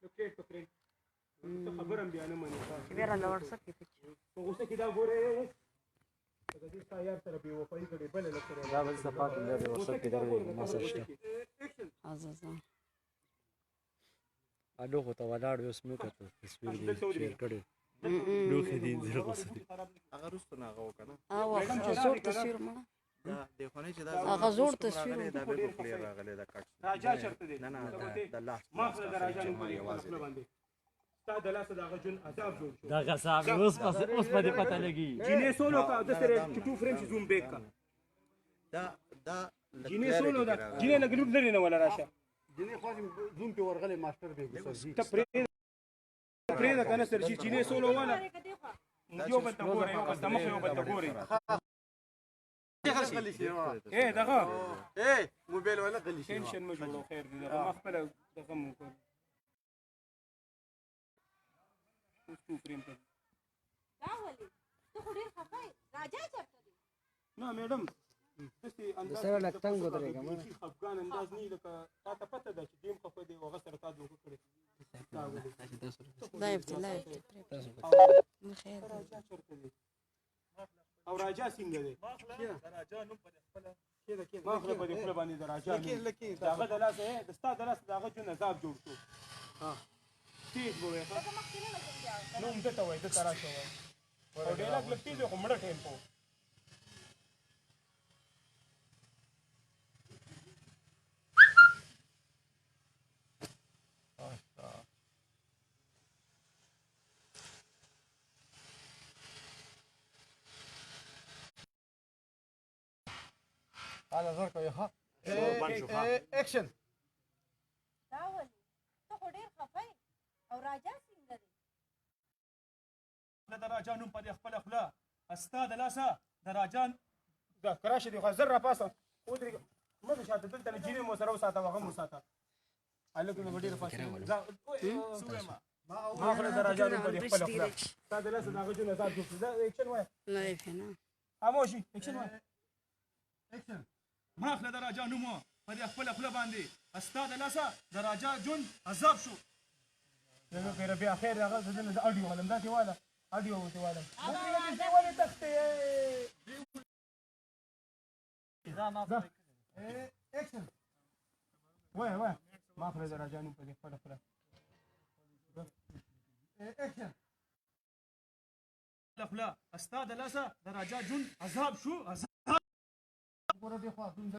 لوکیټ پکړې ته خبره هم بیا نه منې بیا راله وټساپ کې په غوسه کې دا ګورې د دې ستا یار سره بې وفایي کړې بله له کړې دا بل صفا کوم بیا د وټساپ کې درغلي مسج شته اډو خو ته ولاړ اوس مې کتل تصویر دی شیر کړی لوښي دي زړه غوسه دي هغه رستو نه هغه وکنه زوړ تصویر مړه دا دیخونه چې دا هغه زوړ تصویر دا به کلیر راغلی دا کټ راجا چرته دی نه د لاس ما خپل د راجا نوم باندې ستا د لاسه د هغه جون عذاب جوړ شو دا غصاب اوس په دې پته لګي جینې سولو کا د سره ټو فریم زوم بیک کا دا جینې سولو دا جینې لګلوب لري نه ولا راشه جنې خو زوم په ورغلې ماستر دی ګسرجی ته پرې دا کنه سر جینې سولو والا یو بل ته ګورې یو بل ته مخ یو بل ته ګورې اے دغه اے موبایل ولا غلی شي ټینشن مې جوړو خیر دې دغه ما خپل دغه مو کړ اوس ټو فریم ته دا ولې ته خو ډېر خفه یې راجا چېرته دی نه میډم داسې انداز سره لږ تنګ ودرېږه مړه خفګان انداز نه وي لکه تا ته پته ده چې دیم خفه دی او هغه سره تا دوکه کړې دا ابتلا خیر راجا چېرته دی او راجا څنګه دی ما خپله په دې خوله باندې د راجا نوم د هغه د لاسه د ستا د لاسه د هغه جون عذاب جوړ شو تیز به وایې لکه مخکې نه لګم بیا نوم دته وایي دته راشه وایي او ډیلاګ لږ تیز خو مړه ټیمپو حالا زر کوي ها اکشن دا ولې ته خو ډېر خفه یې او راجا څنګه دی د راجا نوم په دې خپله خوله ستا د لاسه د راجا دا کراشه دی خو زر راپاسه ودرېږه مه د شاته دلته نه جینې مو سره وساته هغه مو ساته هلکونه به ډېره پاسې ما خپله د راجا نوم په دې خپله خوله ستا د لاسه د هغه جون عذاب جوړ کړي دا اکشن وایه لایف نه خاموشي اکشن وایه اکشن ما خپله د راجا نوم په دې خپله خوله باندې ستا د لاسه د راجا جون عذاب شو دغه خیره بیا خیر هغه د دې د اډیو ولم داسې واله اډیو ورته واله دې ولې تختې اکشن وای ما خپله د راجا نوم په دې خپله خوله اکشن خوله ستا د لاسه د راجا جون عذاب شو عذاب